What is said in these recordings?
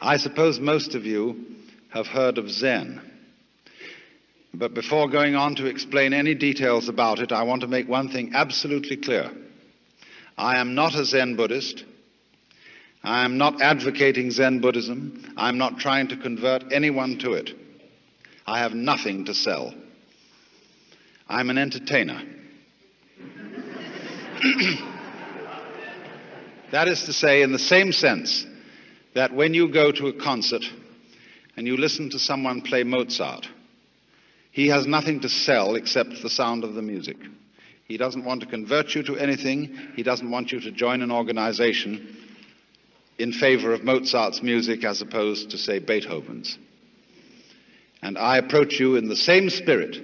I suppose most of you have heard of Zen. But before going on to explain any details about it, I want to make one thing absolutely clear. I am not a Zen Buddhist. I am not advocating Zen Buddhism. I am not trying to convert anyone to it. I have nothing to sell. I'm an entertainer. That is to say, in the same sense that when you go to a concert and you listen to someone play Mozart, he has nothing to sell except the sound of the music. He doesn't want to convert you to anything. He doesn't want you to join an organization in favor of Mozart's music as opposed to, say, Beethoven's. And I approach you in the same spirit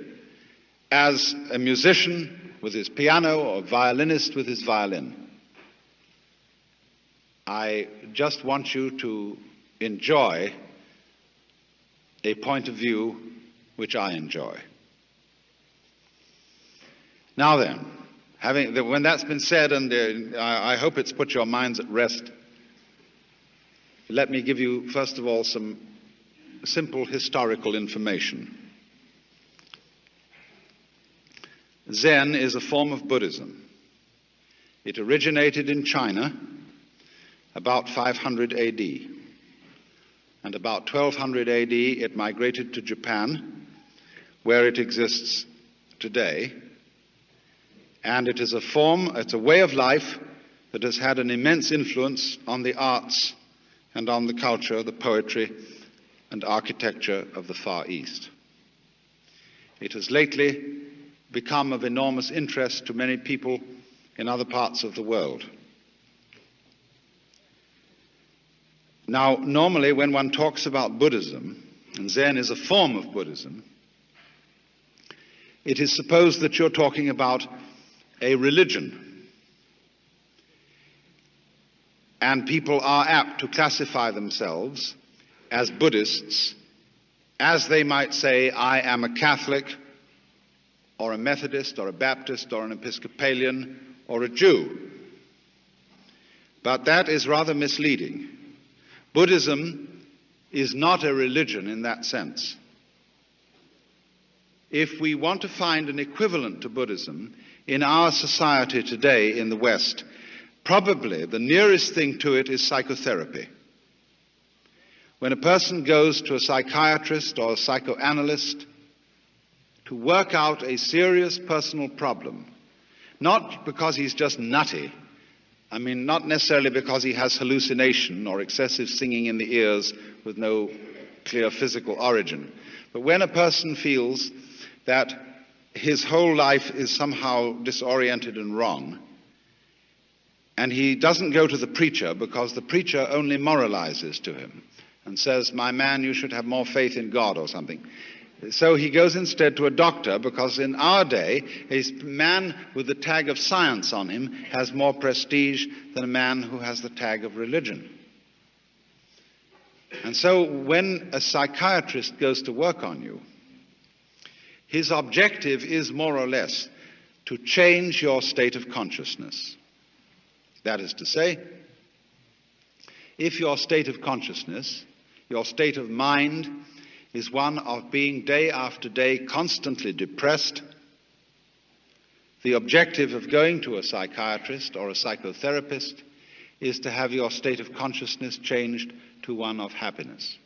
as a musician with his piano or a violinist with his violin. I just want you to enjoy a point of view which I enjoy. Now then, when that's been said, and I hope it's put your minds at rest, let me give you, first of all, some simple historical information. Zen is a form of Buddhism. It originated in China about 500 AD. And about 1200 AD, it migrated to Japan, where it exists today. And it is it's a way of life that has had an immense influence on the arts and on the culture, the poetry and architecture of the Far East. It has lately become of enormous interest to many people in other parts of the world. Now, normally when one talks about Buddhism, and Zen is a form of Buddhism, it is supposed that you're talking about a religion. And people are apt to classify themselves as Buddhists, as they might say, I am a Catholic, or a Methodist, or a Baptist, or an Episcopalian, or a Jew. But that is rather misleading. Buddhism is not a religion in that sense. If we want to find an equivalent to Buddhism in our society today in the West, probably the nearest thing to it is psychotherapy. When a person goes to a psychiatrist or a psychoanalyst to work out a serious personal problem, not because he's just nutty, not necessarily because he has hallucination or excessive singing in the ears with no clear physical origin, but when a person feels that his whole life is somehow disoriented and wrong, and he doesn't go to the preacher because the preacher only moralizes to him and says, my man, you should have more faith in God or something. So he goes instead to a doctor because in our day, a man with the tag of science on him has more prestige than a man who has the tag of religion. And so when a psychiatrist goes to work on you, his objective is more or less to change your state of consciousness. That is to say, if your state of consciousness, your state of mind, is one of being day after day constantly depressed, the objective of going to a psychiatrist or a psychotherapist is to have your state of consciousness changed to one of happiness.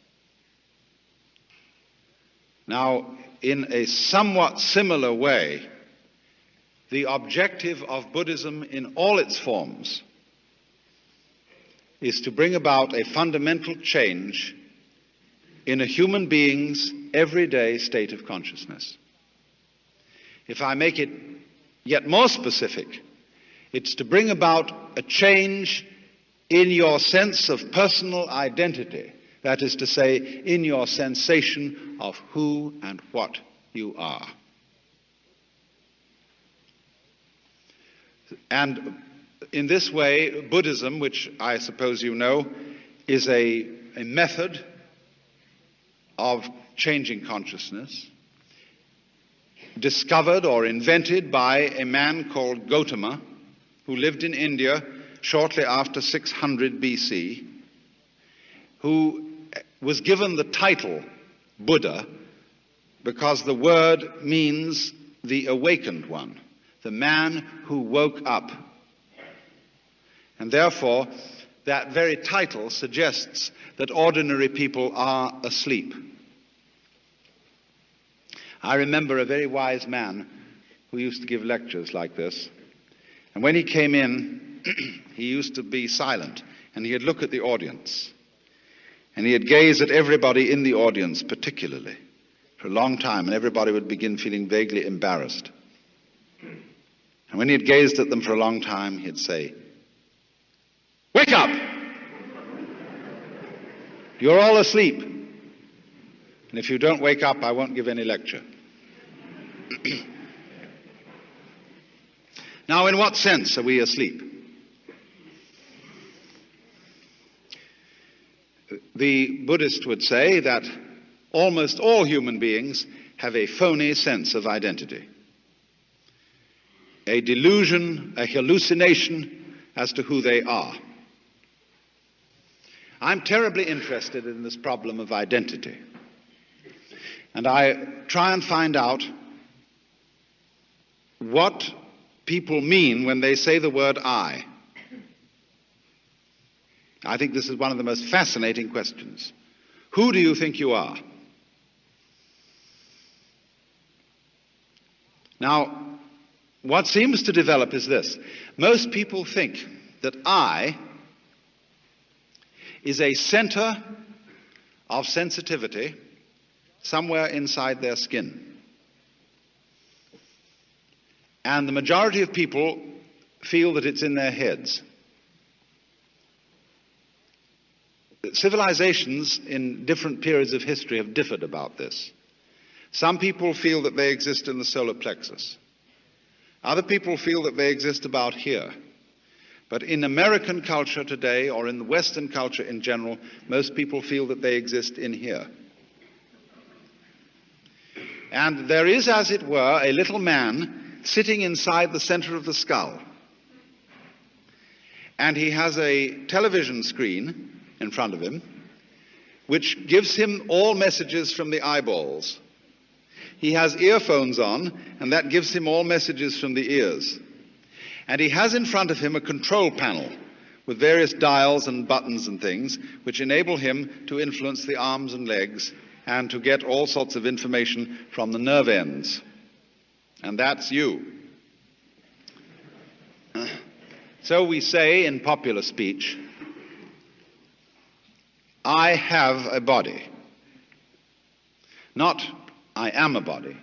Now, in a somewhat similar way, the objective of Buddhism in all its forms is to bring about a fundamental change in a human being's everyday state of consciousness. If I make it yet more specific, it's to bring about a change in your sense of personal identity. That is to say, in your sensation of who and what you are. And in this way, Buddhism, which I suppose you know, is a method of changing consciousness, discovered or invented by a man called Gautama, who lived in India shortly after 600 BC, who was given the title Buddha because the word means the awakened one, the man who woke up. And therefore, that very title suggests that ordinary people are asleep. I remember a very wise man who used to give lectures like this. And when he came in, he used to be silent, and he'd look at the audience. And he'd gaze at everybody in the audience particularly for a long time, and everybody would begin feeling vaguely embarrassed. And when he'd gazed at them for a long time, he'd say, "Wake up! You're all asleep. And if you don't wake up, I won't give any lecture." Now, in what sense are we asleep? The Buddhist would say that almost all human beings have a phony sense of identity, a delusion, a hallucination as to who they are. I'm terribly interested in this problem of identity, and I try and find out what people mean when they say the word I. I think this is one of the most fascinating questions. Who do you think you are? Now, what seems to develop is this. Most people think that I is a center of sensitivity somewhere inside their skin. And the majority of people feel that it's in their heads. Civilizations in different periods of history have differed about this. Some people feel that they exist in the solar plexus. Other people feel that they exist about here. But in American culture today, or in the Western culture in general, most people feel that they exist in here. And there is, as it were, a little man sitting inside the center of the skull. And he has a television screen in front of him, which gives him all messages from the eyeballs. He has earphones on, and that gives him all messages from the ears. And he has in front of him a control panel with various dials and buttons and things, which enable him to influence the arms and legs and to get all sorts of information from the nerve ends. And that's you. So we say in popular speech, I have a body. Not I am a body,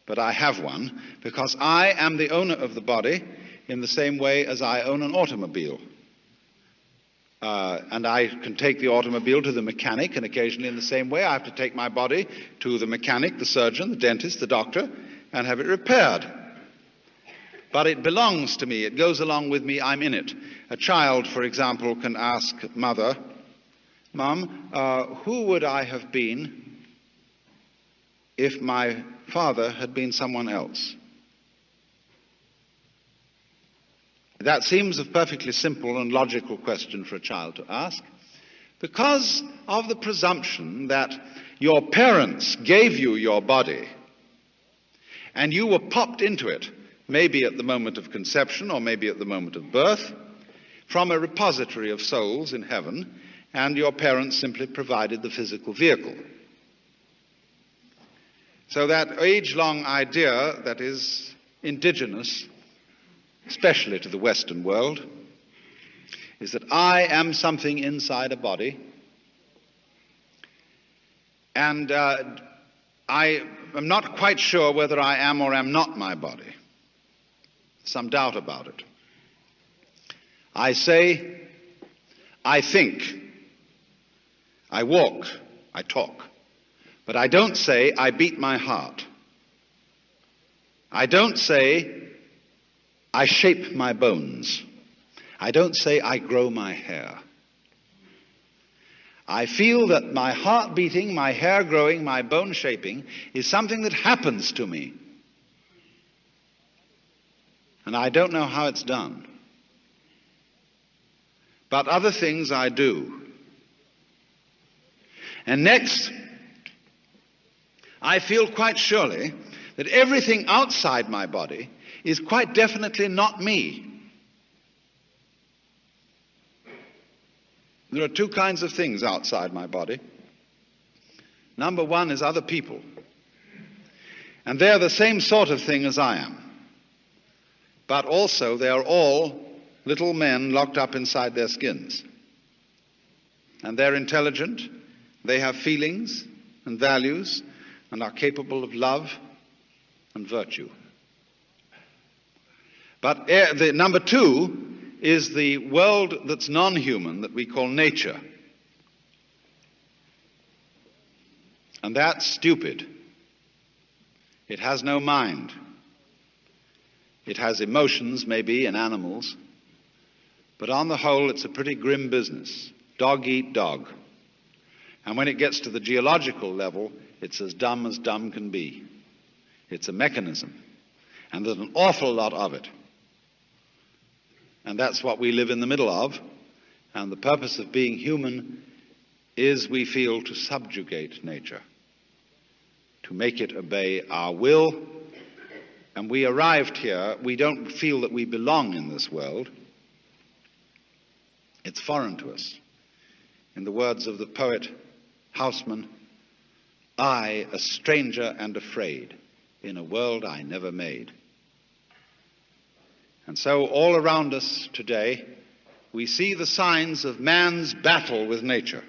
but I have one, because I am the owner of the body in the same way as I own an automobile. And I can take the automobile to the mechanic, and occasionally in the same way I have to take my body to the mechanic, the surgeon, the dentist, the doctor, and have it repaired. But it belongs to me. It goes along with me. I'm in it. A child, for example, can ask mother, "Mom, who would I have been if my father had been someone else?" That seems a perfectly simple and logical question for a child to ask, because of the presumption that your parents gave you your body and you were popped into it, maybe at the moment of conception or maybe at the moment of birth, from a repository of souls in heaven, and your parents simply provided the physical vehicle. So that age-long idea that is indigenous, especially to the Western world, is that I am something inside a body, and I am not quite sure whether I am or am not my body. Some doubt about it. I say, I think, I walk, I talk, but I don't say I beat my heart. I don't say I shape my bones. I don't say I grow my hair. I feel that my heart beating, my hair growing, my bone shaping is something that happens to me. And I don't know how it's done. But other things I do. And next, I feel quite surely that everything outside my body is quite definitely not me. There are two kinds of things outside my body. Number one is other people. And they're the same sort of thing as I am. But also they are all little men locked up inside their skins. And they're intelligent, they have feelings and values, and are capable of love and virtue. But the number two is the world that's non-human, that we call nature. And that's stupid. It has no mind. It has emotions, maybe, in animals. But on the whole, it's a pretty grim business. Dog eat dog. And when it gets to the geological level, it's as dumb can be. It's a mechanism. And there's an awful lot of it. And that's what we live in the middle of. And the purpose of being human is, we feel, to subjugate nature, to make it obey our will. And we arrived here, we don't feel that we belong in this world. It's foreign to us. In the words of the poet Houseman, I, a stranger and afraid, in a world I never made. And so all around us today, we see the signs of man's battle with nature.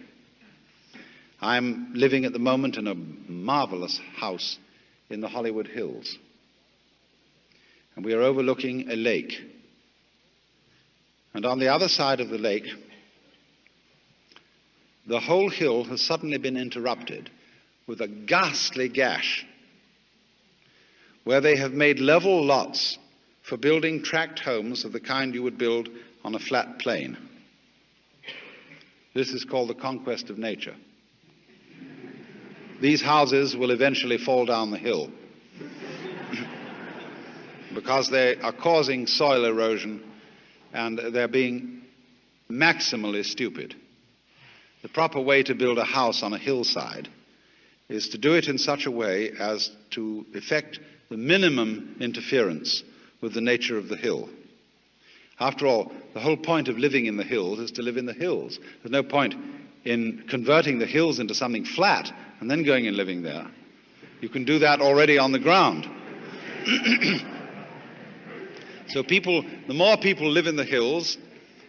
I'm living at the moment in a marvelous house in the Hollywood Hills. And we are overlooking a lake. And on the other side of the lake, the whole hill has suddenly been interrupted with a ghastly gash where they have made level lots for building tract homes of the kind you would build on a flat plain. This is called the conquest of nature. These houses will eventually fall down the hill because they are causing soil erosion and they're being maximally stupid. The proper way to build a house on a hillside is to do it in such a way as to effect the minimum interference with the nature of the hill. After all, the whole point of living in the hills is to live in the hills. There's no point in converting the hills into something flat and then going and living there. You can do that already on the ground. So the more people live in the hills,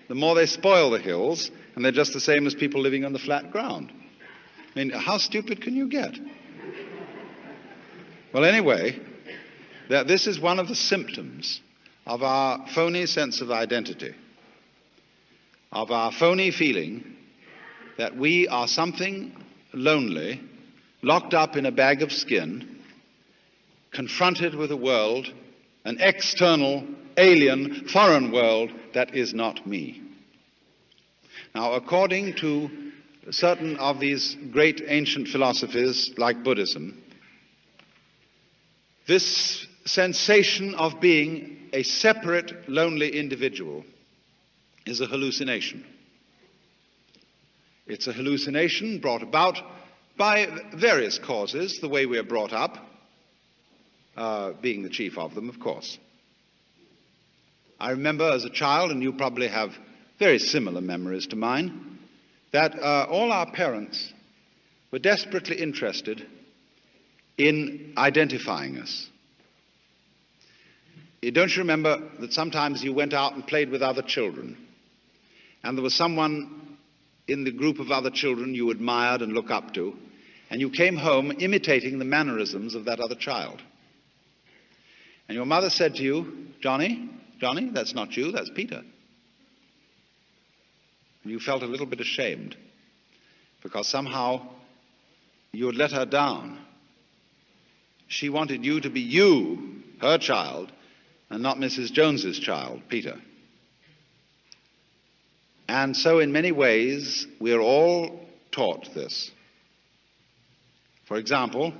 the more they spoil the hills, and they're just the same as people living on the flat ground. I mean, how stupid can you get? Well, anyway, this is one of the symptoms of our phony sense of identity, of our phony feeling that we are something lonely, locked up in a bag of skin, confronted with a world, an external, alien, foreign world that is not me. Now, according to certain of these great ancient philosophies like Buddhism, this sensation of being a separate, lonely individual is a hallucination. It's a hallucination brought about by various causes, the way we are brought up, being the chief of them, of course. I remember as a child, and you probably have very similar memories to mine, that all our parents were desperately interested in identifying us. Don't you remember that sometimes you went out and played with other children, and there was someone in the group of other children you admired and looked up to, and you came home imitating the mannerisms of that other child? And your mother said to you, Johnny, that's not you, that's Peter. And you felt a little bit ashamed because somehow you had let her down. She wanted you to be you, her child, and not Mrs. Jones's child, Peter. And so in many ways, we are all taught this. For example,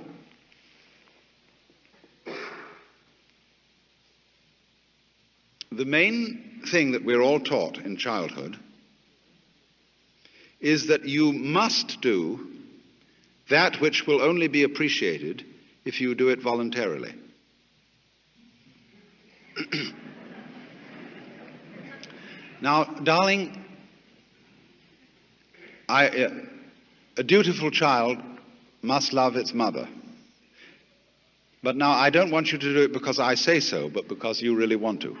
the main thing that we're all taught in childhood is that you must do that which will only be appreciated if you do it voluntarily. Now, darling, a dutiful child must love its mother. But now I don't want you to do it because I say so, but because you really want to.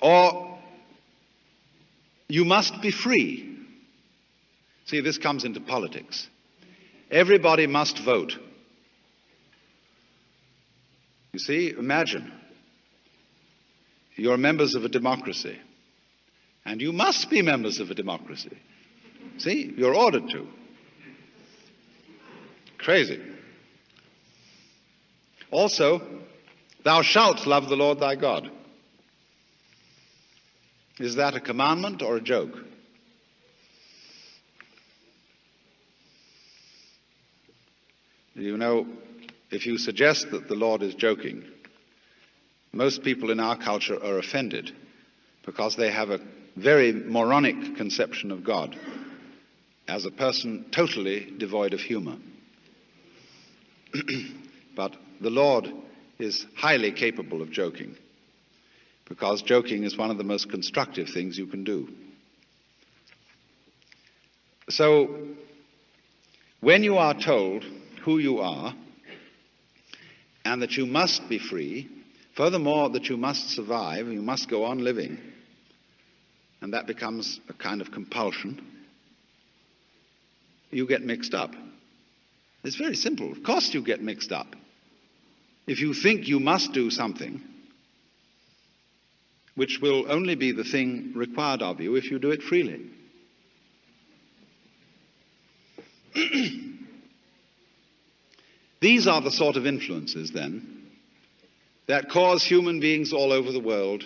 Or you must be free. See, this comes into politics. Everybody must vote. You see, imagine you're members of a democracy, and you must be members of a democracy. See, you're ordered to. Crazy. Also, thou shalt love the Lord thy God. Is that a commandment or a joke? You know, if you suggest that the Lord is joking, most people in our culture are offended because they have a very moronic conception of God as a person totally devoid of humor. But the Lord is highly capable of joking, because joking is one of the most constructive things you can do. So, when you are told who you are, and that you must be free, furthermore that you must survive, you must go on living, and that becomes a kind of compulsion, you get mixed up. It's very simple. Of course you get mixed up. If you think you must do something, which will only be the thing required of you if you do it freely. These are the sort of influences, then, that cause human beings all over the world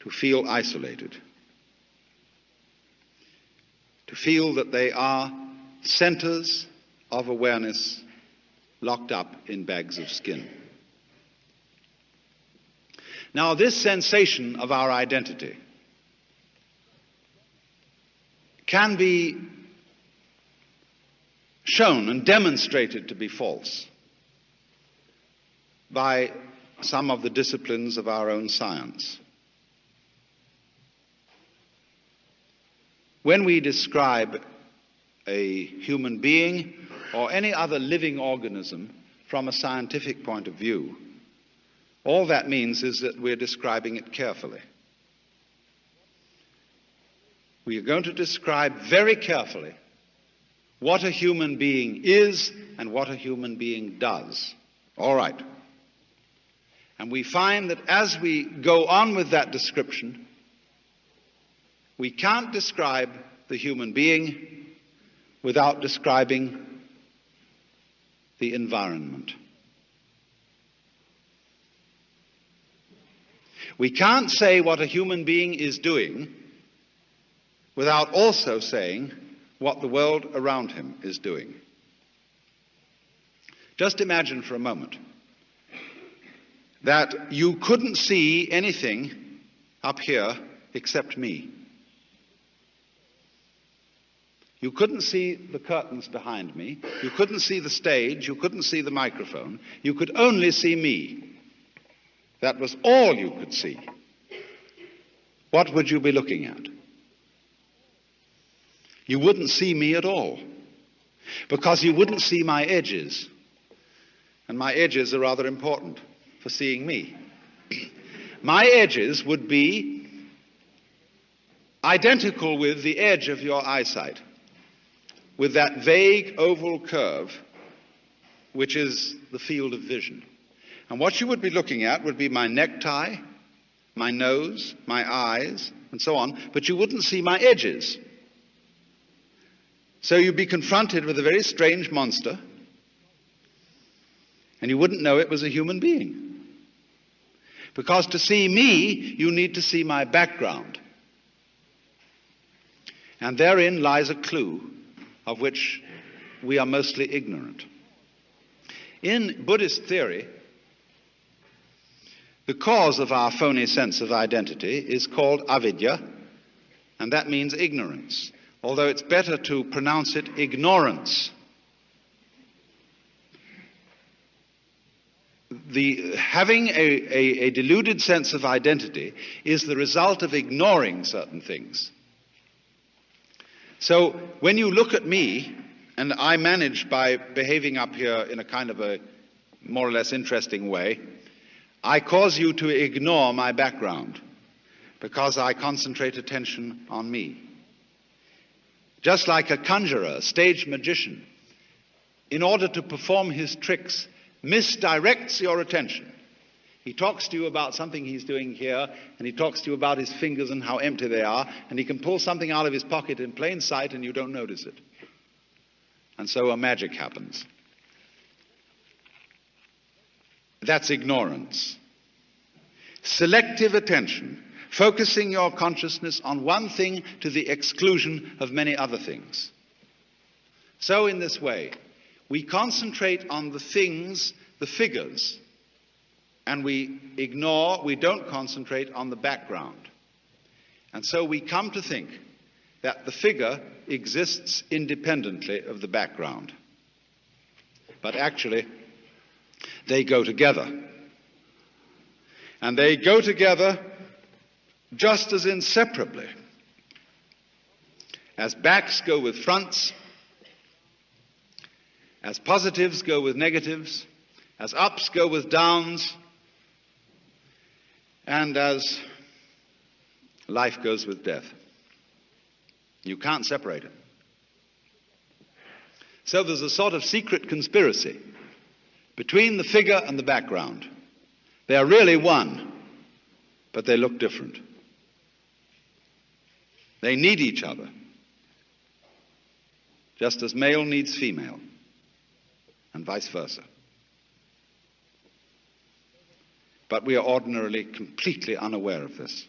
to feel isolated, to feel that they are centers of awareness locked up in bags of skin. Now, this sensation of our identity can be shown and demonstrated to be false by some of the disciplines of our own science. When we describe a human being or any other living organism from a scientific point of view, all that means is that we're describing it carefully. We are going to describe very carefully what a human being is and what a human being does. All right. And we find that as we go on with that description, we can't describe the human being without describing the environment. We can't say what a human being is doing without also saying what the world around him is doing. Just imagine for a moment that you couldn't see anything up here except me. You couldn't see the curtains behind me. You couldn't see the stage. You couldn't see the microphone. You could only see me. That was all you could see. What would you be looking at? You wouldn't see me at all, because you wouldn't see my edges. And my edges are rather important for seeing me. My edges would be identical with the edge of your eyesight, with that vague oval curve, which is the field of vision. And what you would be looking at would be my necktie, my nose, my eyes, and so on, but you wouldn't see my edges. So you'd be confronted with a very strange monster, and you wouldn't know it was a human being. Because to see me, you need to see my background. And therein lies a clue of which we are mostly ignorant. In Buddhist theory, the cause of our phony sense of identity is called avidya, and that means ignorance, although it's better to pronounce it ignorance. Having a deluded sense of identity is the result of ignoring certain things. So when you look at me, and I manage by behaving up here in a kind of a more or less interesting way, I cause you to ignore my background because I concentrate attention on me. Just like a conjurer, a stage magician, in order to perform his tricks, misdirects your attention. He talks to you about something he's doing here, and he talks to you about his fingers and how empty they are, and he can pull something out of his pocket in plain sight and you don't notice it. And so a magic happens. That's ignorance. Selective attention, focusing your consciousness on one thing to the exclusion of many other things. So in this way, we concentrate on the things, the figures, and we don't concentrate on the background. And so we come to think that the figure exists independently of the background. But actually, they go together. And they go together just as inseparably as backs go with fronts, as positives go with negatives, as ups go with downs, and as life goes with death. You can't separate it. So there's a sort of secret conspiracy between the figure and the background. They are really one, but they look different. They need each other, just as male needs female, and vice versa. But we are ordinarily completely unaware of this.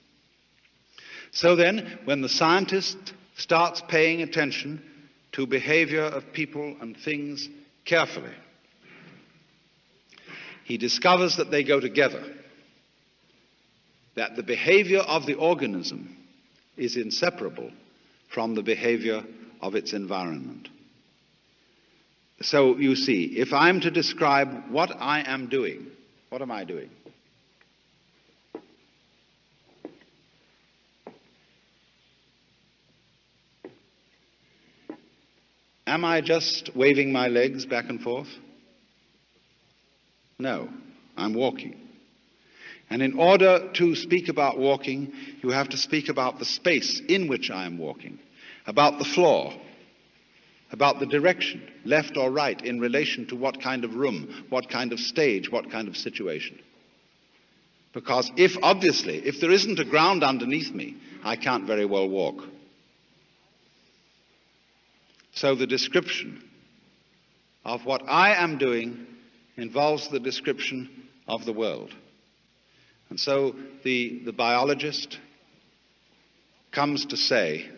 So then, when the scientist starts paying attention to behavior of people and things carefully, he discovers that they go together, that the behavior of the organism is inseparable from the behavior of its environment. So you see, if I'm to describe what I am doing, what am I doing? Am I just waving my legs back and forth? No, I'm walking. And in order to speak about walking, you have to speak about the space in which I am walking, about the floor, about the direction, left or right, in relation to what kind of room, what kind of stage, what kind of situation. Because if there isn't a ground underneath me, I can't very well walk. So the description of what I am doing involves the description of the world. And so the biologist comes to say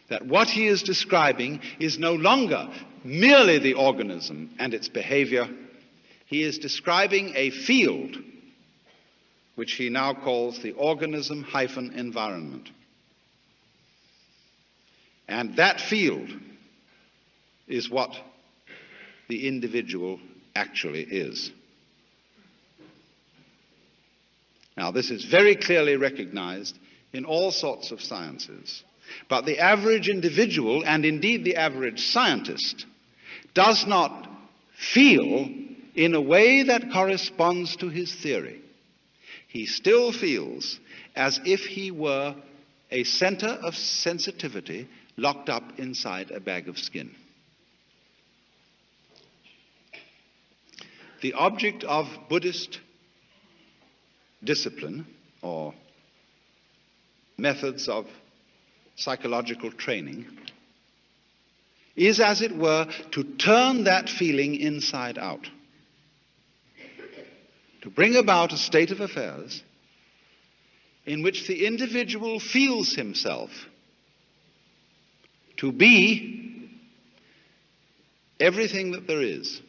that what he is describing is no longer merely the organism and its behavior. He is describing a field which he now calls the organism-environment. And that field is what the individual actually is. Now, this is very clearly recognized in all sorts of sciences. But the average individual, and indeed the average scientist, does not feel in a way that corresponds to his theory. He still feels as if he were a center of sensitivity locked up inside a bag of skin. The object of Buddhist discipline, or methods of psychological training, is, as it were, to turn that feeling inside out, to bring about a state of affairs in which the individual feels himself to be everything that there is,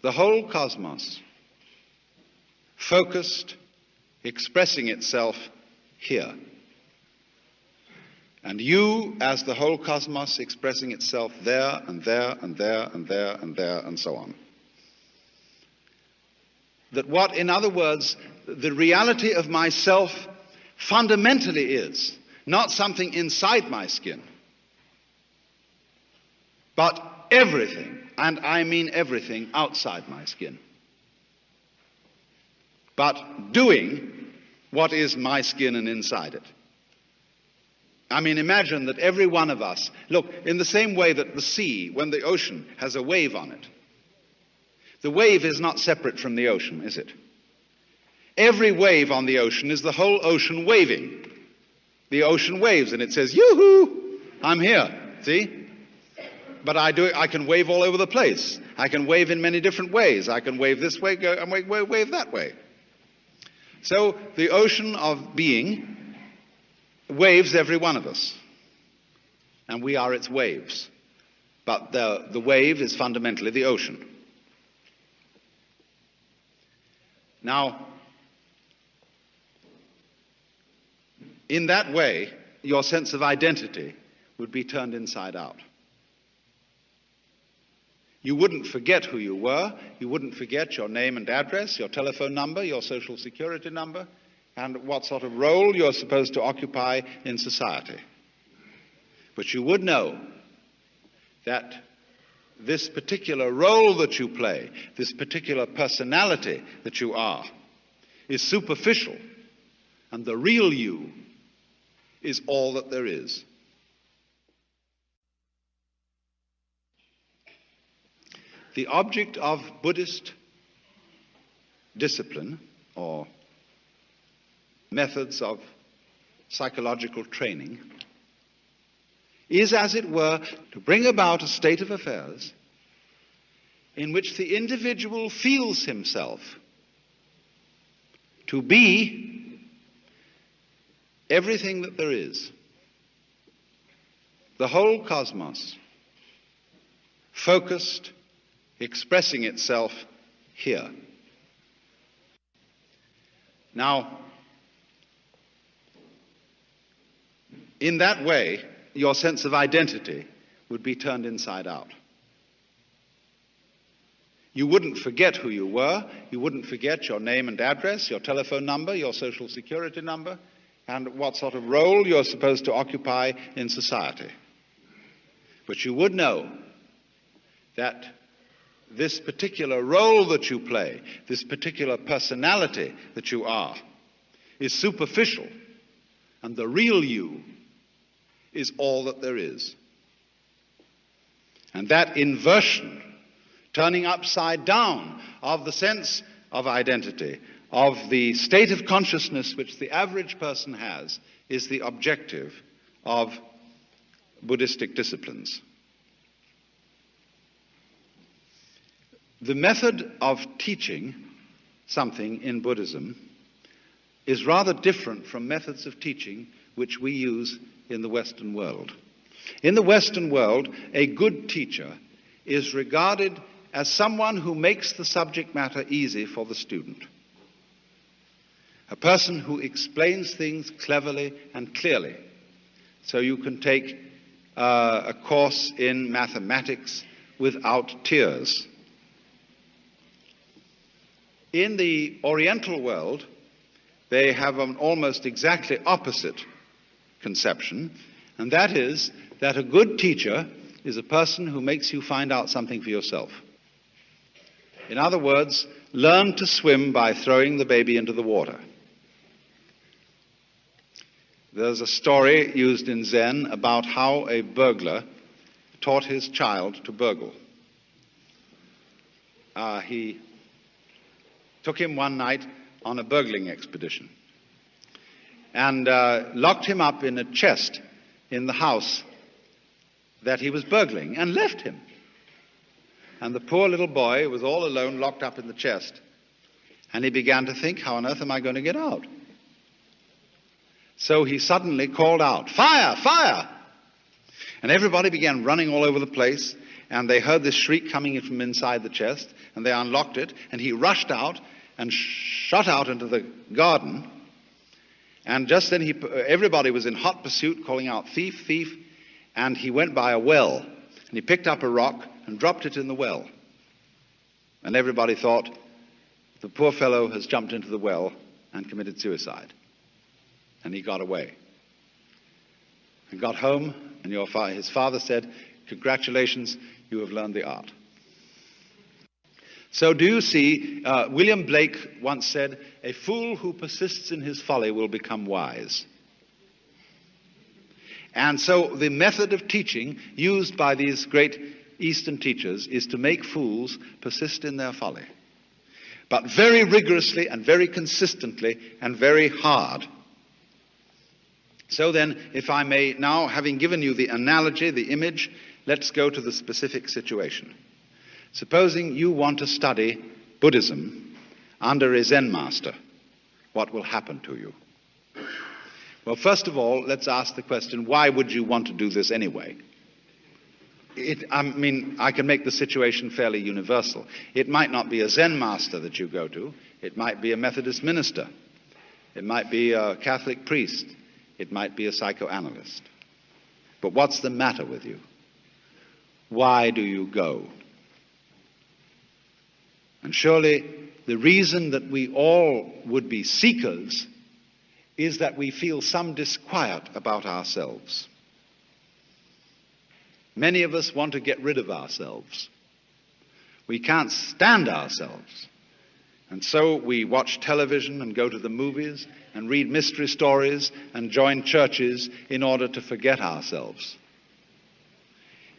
the whole cosmos, focused, expressing itself here. And you as the whole cosmos expressing itself there and there and there and there and there and so on. That what, in other words, the reality of myself fundamentally is not something inside my skin, but everything, and I mean everything, outside my skin. But doing what is my skin and inside it. I mean, imagine that every one of us, look, in the same way that the sea, when the ocean has a wave on it, the wave is not separate from the ocean, is it? Every wave on the ocean is the whole ocean waving. The ocean waves and it says, yoo-hoo, I'm here, see? But I can wave all over the place. I can wave in many different ways. I can wave this way, and wave that way. So the ocean of being waves every one of us. And we are its waves. But the wave is fundamentally the ocean. Now, in that way, your sense of identity would be turned inside out. You wouldn't forget who you were. You wouldn't forget your name and address, your telephone number, your social security number, and what sort of role you're supposed to occupy in society. But you would know that this particular role that you play, this particular personality that you are, is superficial, and the real you is all that there is. The object of Buddhist discipline, or methods of psychological training, is, as it were, to bring about a state of affairs in which the individual feels himself to be everything that there is, the whole cosmos, focused, expressing itself here. Now, in that way, your sense of identity would be turned inside out. You wouldn't forget who you were. You wouldn't forget your name and address, your telephone number, your social security number, and what sort of role you're supposed to occupy in society. But you would know that this particular role that you play, this particular personality that you are, is superficial, and the real you is all that there is. And that inversion, turning upside down of the sense of identity, of the state of consciousness which the average person has, is the objective of Buddhistic disciplines. The method of teaching something in Buddhism is rather different from methods of teaching which we use in the Western world. In the Western world, a good teacher is regarded as someone who makes the subject matter easy for the student. A person who explains things cleverly and clearly. So you can take a course in mathematics without tears. In the Oriental world, they have an almost exactly opposite conception, and that is that a good teacher is a person who makes you find out something for yourself. In other words, learn to swim by throwing the baby into the water. There's a story used in Zen about how a burglar taught his child to burgle. He took him one night on a burgling expedition and locked him up in a chest in the house that he was burgling and left him. And the poor little boy was all alone, locked up in the chest, and he began to think, how on earth am I going to get out? So he suddenly called out, "Fire! Fire!" And everybody began running all over the place, and they heard this shriek coming in from inside the chest, and they unlocked it, and he rushed out and shot out into the garden, And just then everybody was in hot pursuit, calling out, "Thief, thief." And he went by a well, and he picked up a rock and dropped it in the well. And everybody thought, the poor fellow has jumped into the well and committed suicide. And he got away. He got home, and his father said, "Congratulations, you have learned the art." So do you see, William Blake once said, "A fool who persists in his folly will become wise." And so the method of teaching used by these great Eastern teachers is to make fools persist in their folly, but very rigorously and very consistently and very hard. So then, if I may now, having given you the analogy, the image, let's go to the specific situation. Supposing you want to study Buddhism under a Zen master, what will happen to you? Well, first of all, let's ask the question, why would you want to do this anyway? I can make the situation fairly universal. It might not be a Zen master that you go to. It might be a Methodist minister. It might be a Catholic priest. It might be a psychoanalyst. But what's the matter with you? Why do you go? And surely the reason that we all would be seekers is that we feel some disquiet about ourselves. Many of us want to get rid of ourselves. We can't stand ourselves. And so we watch television and go to the movies and read mystery stories and join churches in order to forget ourselves,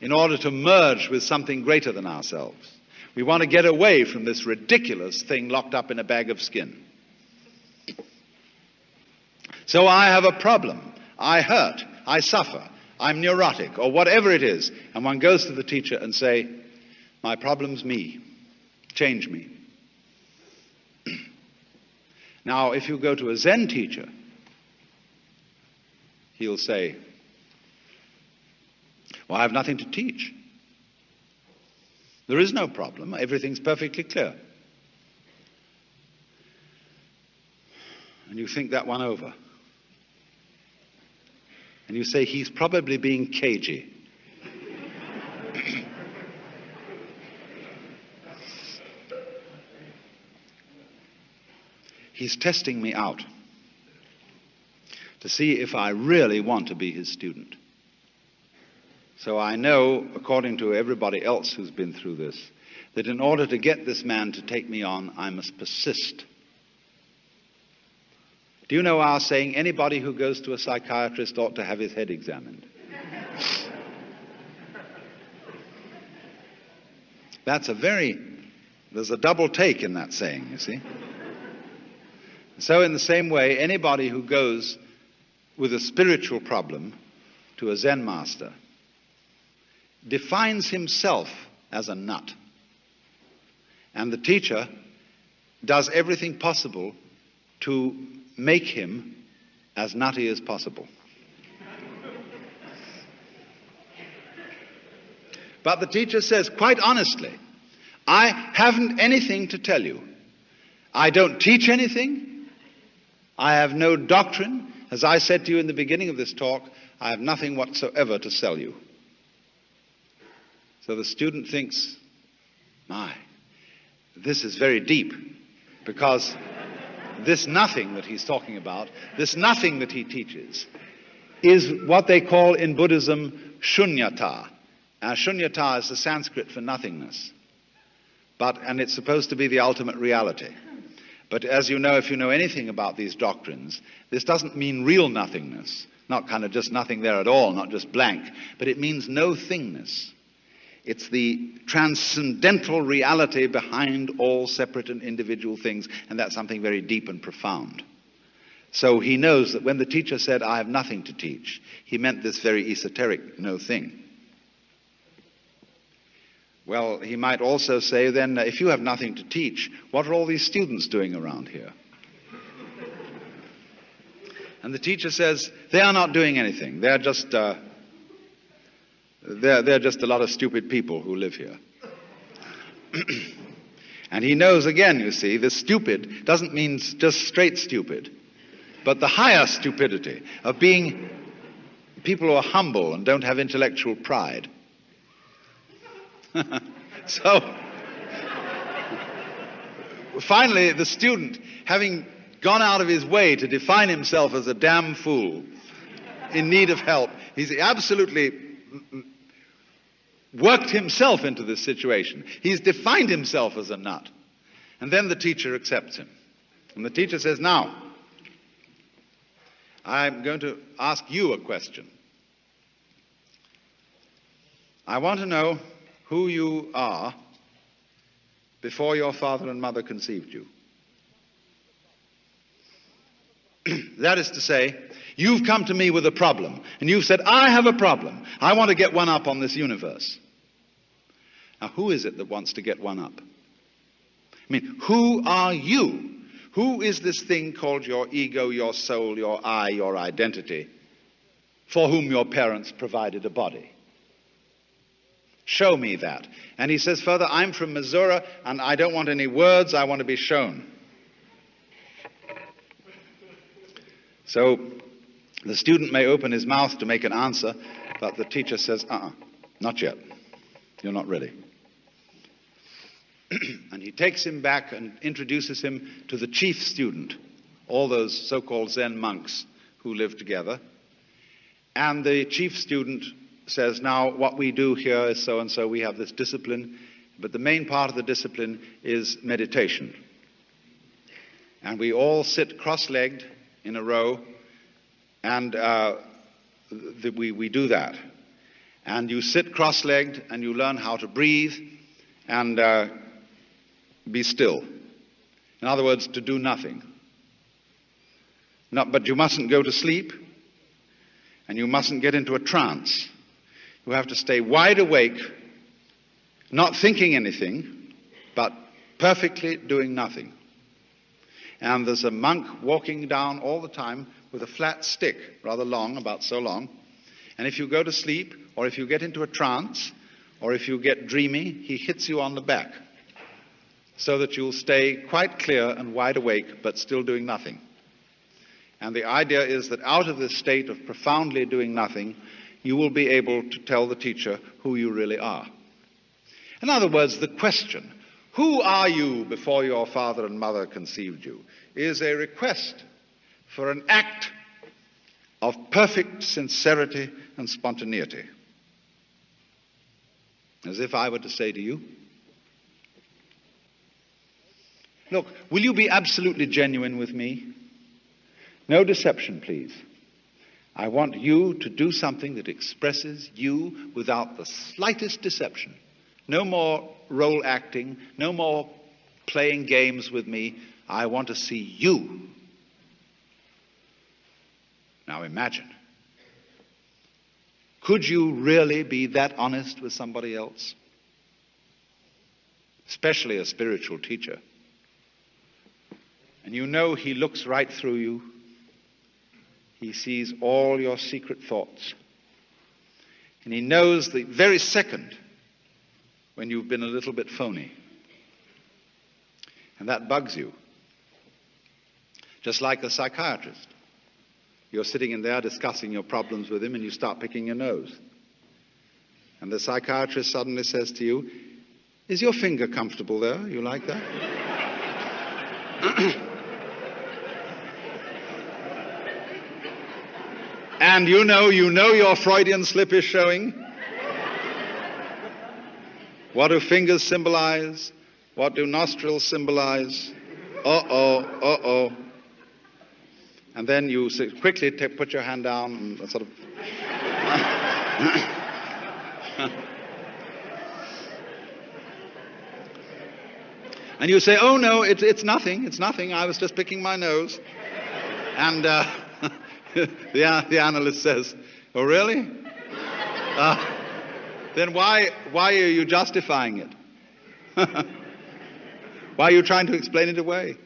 in order to merge with something greater than ourselves. We want to get away from this ridiculous thing locked up in a bag of skin. So I have a problem. I hurt. I suffer. I'm neurotic, or whatever it is. And one goes to the teacher and say, "My problem's me. Change me." Now, if you go to a Zen teacher, he'll say, "Well, I have nothing to teach. There is no problem. Everything's perfectly clear." And you think that one over. And you say, he's probably being cagey. He's testing me out to see if I really want to be his student. So I know, according to everybody else who's been through this, that in order to get this man to take me on, I must persist. Do you know our saying, anybody who goes to a psychiatrist ought to have his head examined? There's a double take in that saying, you see. So in the same way, anybody who goes with a spiritual problem to a Zen master defines himself as a nut. And the teacher does everything possible to make him as nutty as possible. But the teacher says, quite honestly, I haven't anything to tell you. I don't teach anything. I have no doctrine. As I said to you in the beginning of this talk, I have nothing whatsoever to sell you. So the student thinks, my, this is very deep, because this nothing that he's talking about, this nothing that he teaches, is what they call in Buddhism shunyata. Shunyata is the Sanskrit for nothingness. And it's supposed to be the ultimate reality. But as you know, if you know anything about these doctrines, this doesn't mean real nothingness, not kind of just nothing there at all, not just blank, but it means no thingness. It's the transcendental reality behind all separate and individual things, and that's something very deep and profound. So he knows that when the teacher said, I have nothing to teach, he meant this very esoteric no thing. Well, he might also say then, if you have nothing to teach, what are all these students doing around here? And the teacher says, they are not doing anything. They're just a lot of stupid people who live here. And he knows, again, you see, the stupid doesn't mean just straight stupid. but the higher stupidity of being people who are humble and don't have intellectual pride. So, finally, the student, having gone out of his way to define himself as a damn fool, in need of help, he's absolutely worked himself into this situation. He's defined himself as a nut. And then the teacher accepts him. And the teacher says, now, I'm going to ask you a question. I want to know who you are before your father and mother conceived you. That is to say, you've come to me with a problem, and you've said, I have a problem. I want to get one up on this universe. Now, who is it that wants to get one up? I mean, who are you? Who is this thing called your ego, your soul, your I, your identity, for whom your parents provided a body? Show me that. And he says further, I'm from Missouri, and I don't want any words, I want to be shown. So the student may open his mouth to make an answer, but the teacher says, not yet. You're not ready. And he takes him back and introduces him to the chief student, all those so-called Zen monks who live together. And the chief student says, now what we do here is so and so, we have this discipline, but the main part of the discipline is meditation. And we all sit cross-legged in a row, and we do that. And you sit cross-legged and you learn how to breathe and be still. In other words, to do nothing. But you mustn't go to sleep, and you mustn't get into a trance. You have to stay wide awake, not thinking anything, but perfectly doing nothing. And there's a monk walking down all the time with a flat stick, rather long, about so long. And if you go to sleep, or if you get into a trance, or if you get dreamy, he hits you on the back, so that you'll stay quite clear and wide awake, but still doing nothing. And the idea is that out of this state of profoundly doing nothing, you will be able to tell the teacher who you really are. In other words, the question, who are you before your father and mother conceived you, is a request for an act of perfect sincerity and spontaneity. As if I were to say to you, look, will you be absolutely genuine with me? No deception, please. I want you to do something that expresses you without the slightest deception. No more role acting, no more playing games with me. I want to see you. Now imagine. Could you really be that honest with somebody else? Especially a spiritual teacher. And you know he looks right through you. He sees all your secret thoughts. And he knows the very second when you've been a little bit phony. And that bugs you. Just like a psychiatrist. You're sitting in there discussing your problems with him and you start picking your nose. And the psychiatrist suddenly says to you, is your finger comfortable there? You like that? And you know your Freudian slip is showing. What do fingers symbolize? What do nostrils symbolize? Uh-oh. And then you quickly put your hand down and sort of... And you say, oh no, it's nothing, I was just picking my nose. And the analyst says, oh really? Then why are you justifying it? Why are you trying to explain it away?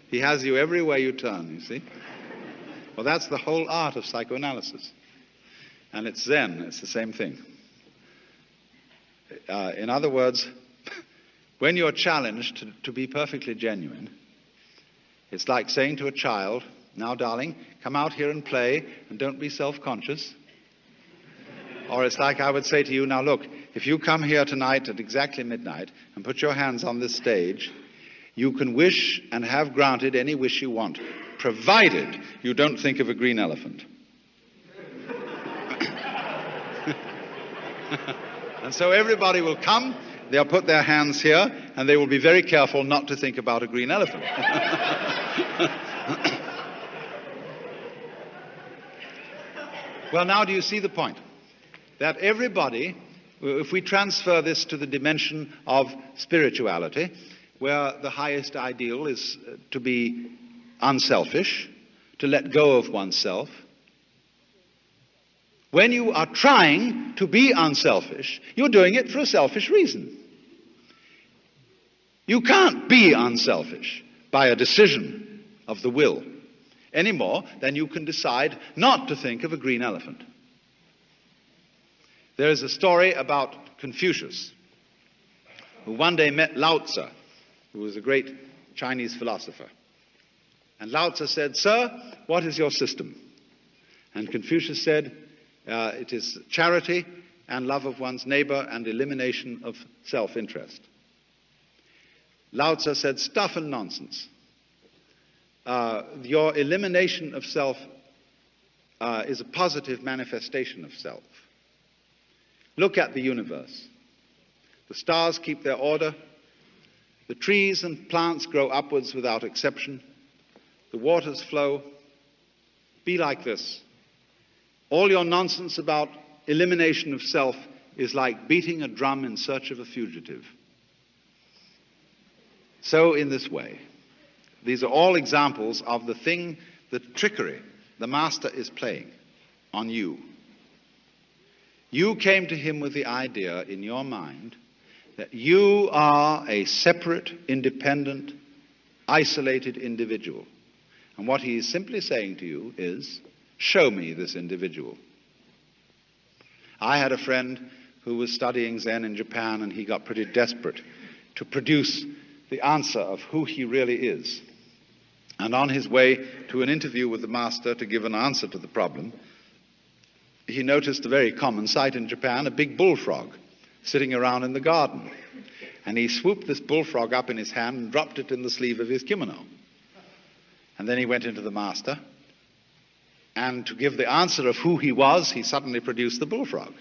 He has you everywhere you turn, you see? Well, that's the whole art of psychoanalysis. And it's Zen, it's the same thing. In other words, when you're challenged to be perfectly genuine, It's like saying to a child, now, darling, come out here and play and don't be self-conscious. Or it's like I would say to you, now look, if you come here tonight at exactly midnight and put your hands on this stage, you can wish and have granted any wish you want, provided you don't think of a green elephant. And so everybody will come, they'll put their hands here, and they will be very careful not to think about a green elephant. Well, now do you see the point? That everybody, if we transfer this to the dimension of spirituality, where the highest ideal is to be unselfish, to let go of oneself, when you are trying to be unselfish, you're doing it for a selfish reason. You can't be unselfish by a decision of the will any more than you can decide not to think of a green elephant. There is a story about Confucius, who one day met Lao Tzu, who was a great Chinese philosopher. And Lao Tzu said, "Sir, what is your system?" And Confucius said, it is charity and love of one's neighbor and elimination of self-interest. Lao Tzu said, "Stuff and nonsense. Your elimination of self is a positive manifestation of self. Look at the universe. The stars keep their order. The trees and plants grow upwards without exception. The waters flow. Be like this. All your nonsense about elimination of self is like beating a drum in search of a fugitive." So in this way, these are all examples of the trickery the master is playing on you. You came to him with the idea in your mind that you are a separate, independent, isolated individual. And what he is simply saying to you is, show me this individual. I had a friend who was studying Zen in Japan, and he got pretty desperate to produce the answer of who he really is. And on his way to an interview with the master to give an answer to the problem, he noticed a very common sight in Japan, a big bullfrog sitting around in the garden. And he swooped this bullfrog up in his hand and dropped it in the sleeve of his kimono. And then he went into the master, and to give the answer of who he was, he suddenly produced the bullfrog.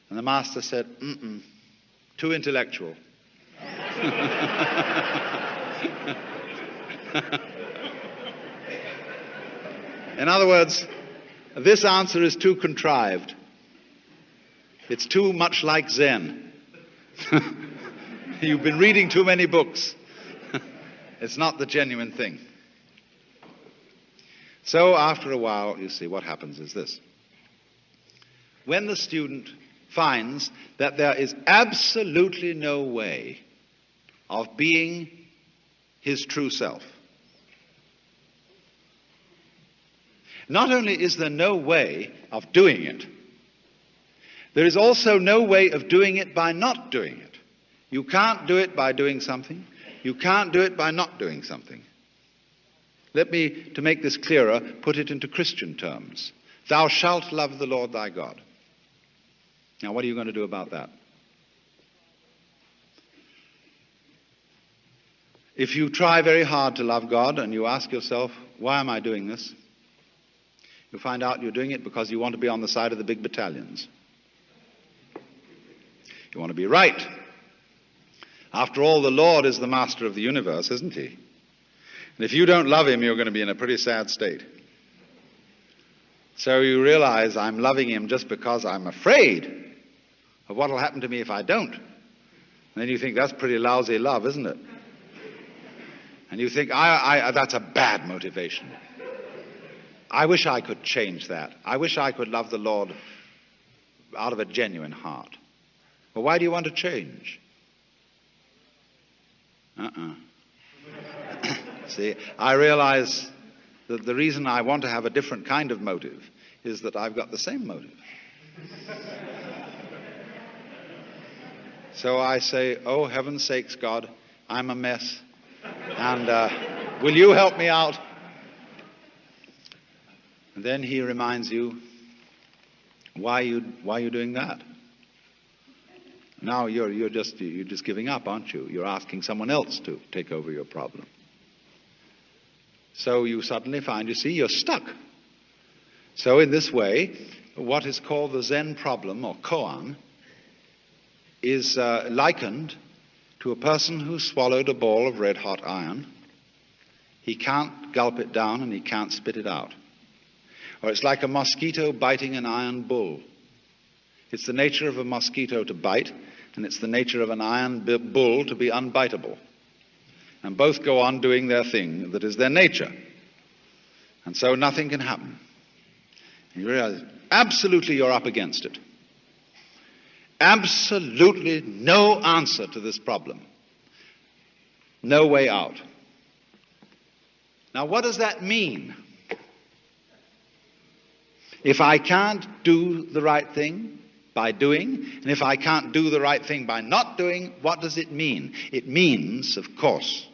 And the master said, too intellectual. In other words, this answer is too contrived. It's too much like Zen. You've been reading too many books. It's not the genuine thing. So after a while, you see, what happens is this. When the student finds that there is absolutely no way of being his true self, not only is there no way of doing it, there is also no way of doing it by not doing it. You can't do it by doing something. You can't do it by not doing something. Let me, to make this clearer, put it into Christian terms. Thou shalt love the Lord thy God. Now, what are you going to do about that? If you try very hard to love God and you ask yourself, why am I doing this? You'll find out you're doing it because you want to be on the side of the big battalions. You want to be right. After all, the Lord is the master of the universe, isn't he? And if you don't love him, you're going to be in a pretty sad state. So you realize I'm loving him just because I'm afraid of what will happen to me if I don't. And then you think that's pretty lousy love, isn't it? And you think, that's a bad motivation. I wish I could change that. I wish I could love the Lord out of a genuine heart. Well, why do you want to change? See, I realize that the reason I want to have a different kind of motive is that I've got the same motive. So I say, oh, heaven's sakes, God, I'm a mess. And Will you help me out? And then he reminds you, why are you doing that? Now you're just giving up, aren't you? You're asking someone else to take over your problem. So you suddenly find, you see, you're stuck. So in this way, what is called the Zen problem, or koan, is likened to a person who swallowed a ball of red-hot iron. He can't gulp it down and he can't spit it out. Or it's like a mosquito biting an iron bull. It's the nature of a mosquito to bite, and it's the nature of an iron bull to be unbiteable. And both go on doing their thing that is their nature. And so nothing can happen. And you realize, absolutely you're up against it. Absolutely no answer to this problem. No way out. Now, what does that mean? If I can't do the right thing by doing, and if I can't do the right thing by not doing, what does it mean? It means, of course,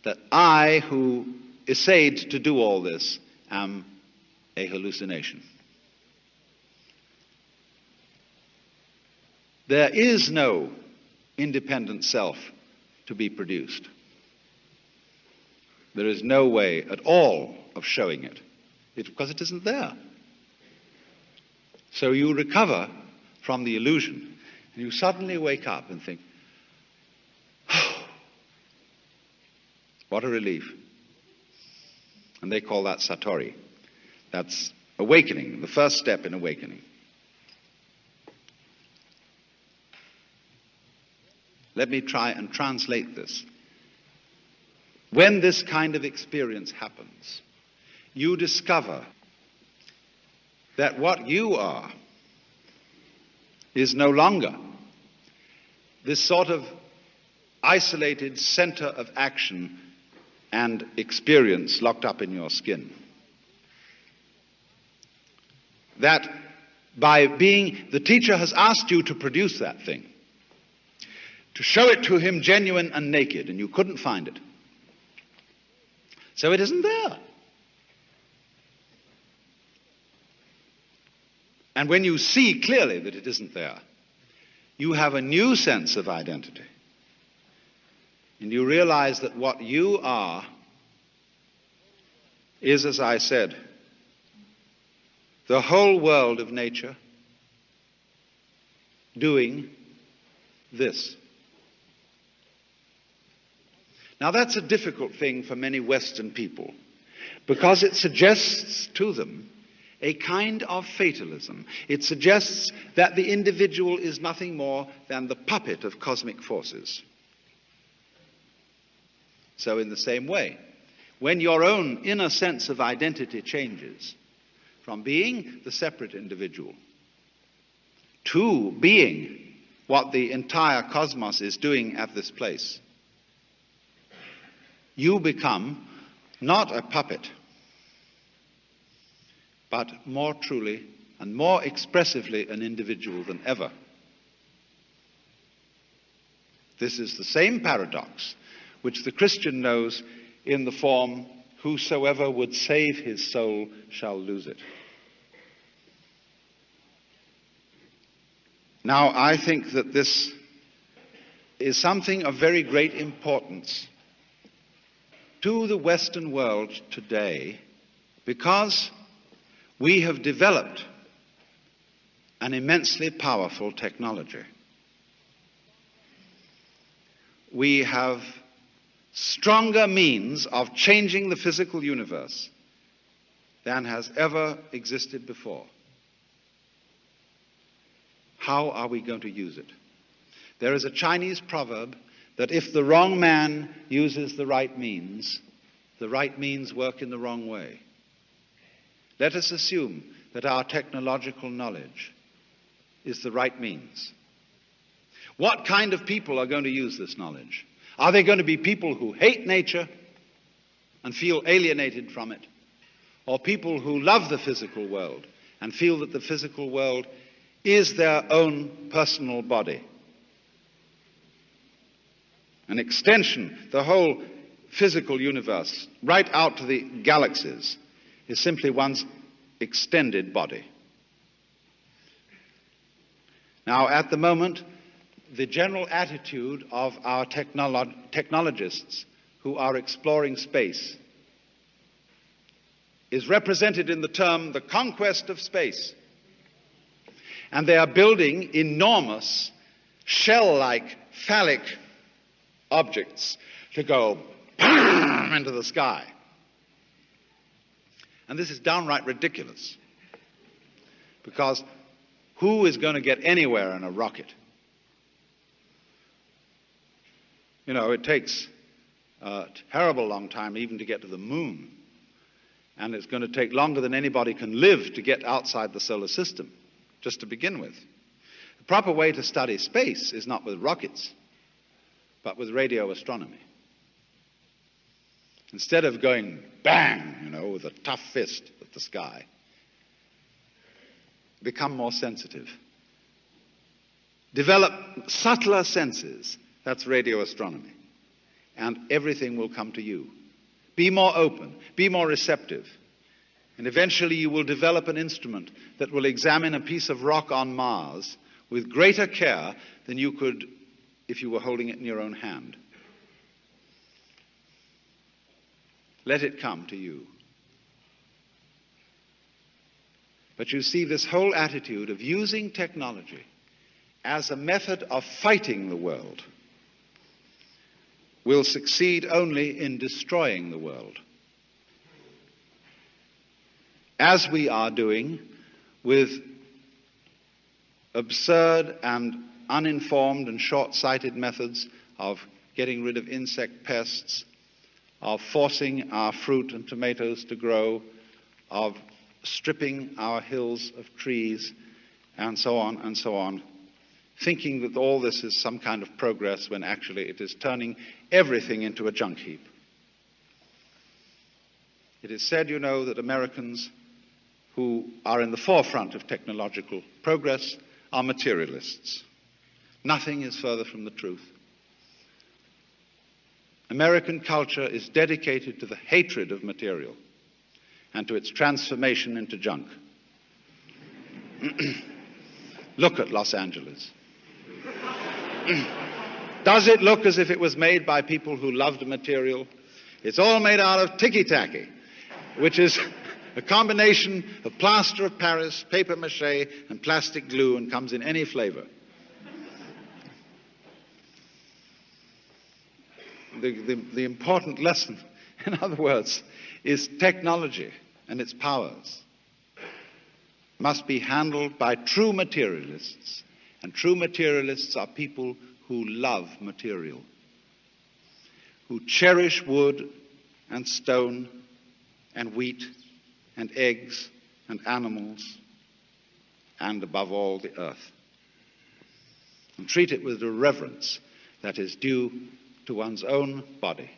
that I, who essayed to do all this, am a hallucination. There is no independent self to be produced. There is no way at all of showing it, because it isn't there. So you recover from the illusion, and you suddenly wake up and think, oh, what a relief. And they call that satori. That's awakening, the first step in awakening. Let me try and translate this. When this kind of experience happens, you discover that what you are is no longer this sort of isolated center of action and experience locked up in your skin. That by being, the teacher has asked you to produce that thing, to show it to him genuine and naked, and you couldn't find it. So it isn't there. And when you see clearly that it isn't there, you have a new sense of identity. And you realize that what you are is, as I said, the whole world of nature doing this. Now, that's a difficult thing for many Western people, because it suggests to them a kind of fatalism. It suggests that the individual is nothing more than the puppet of cosmic forces. So in the same way, when your own inner sense of identity changes from being the separate individual to being what the entire cosmos is doing at this place, you become not a puppet, but more truly and more expressively an individual than ever. This is the same paradox which the Christian knows in the form, whosoever would save his soul shall lose it. Now, I think that this is something of very great importance to the Western world today, because we have developed an immensely powerful technology. We have stronger means of changing the physical universe than has ever existed before. How are we going to use it? There is a Chinese proverb that if the wrong man uses the right means work in the wrong way. Let us assume that our technological knowledge is the right means. What kind of people are going to use this knowledge? Are they going to be people who hate nature and feel alienated from it? Or people who love the physical world and feel that the physical world is their own personal body? an extension, the whole physical universe, right out to the galaxies, is simply one's extended body. Now, at the moment, the general attitude of our technologists who are exploring space is represented in the term the conquest of space. And they are building enormous shell-like phallic objects to go into the sky. And this is downright ridiculous, because who is going to get anywhere in a rocket? You know, it takes a terrible long time even to get to the moon. And it's going to take longer than anybody can live to get outside the solar system, just to begin with. The proper way to study space is not with rockets, but with radio astronomy. Instead of going bang, you know, with a tough fist at the sky, become more sensitive. Develop subtler senses. That's radio astronomy. And everything will come to you. Be more open. Be more receptive. And eventually you will develop an instrument that will examine a piece of rock on Mars with greater care than you could if you were holding it in your own hand. Let it come to you. But you see, this whole attitude of using technology as a method of fighting the world will succeed only in destroying the world, as we are doing with absurd and uninformed and short-sighted methods of getting rid of insect pests, of forcing our fruit and tomatoes to grow, of stripping our hills of trees, and so on, thinking that all this is some kind of progress when actually it is turning everything into a junk heap. It is said, you know, that Americans who are in the forefront of technological progress are materialists. Nothing is further from the truth. American culture is dedicated to the hatred of material and to its transformation into junk. Look at Los Angeles. Does it look as if it was made by people who loved material? It's all made out of ticky-tacky, which is a combination of plaster of Paris, paper mache, and plastic glue, and comes in any flavor. The important lesson, in other words, is technology and its powers must be handled by true materialists. And true materialists are people who love material, who cherish wood and stone and wheat and eggs and animals and, above all, the earth, and treat it with the reverence that is due to one's own body.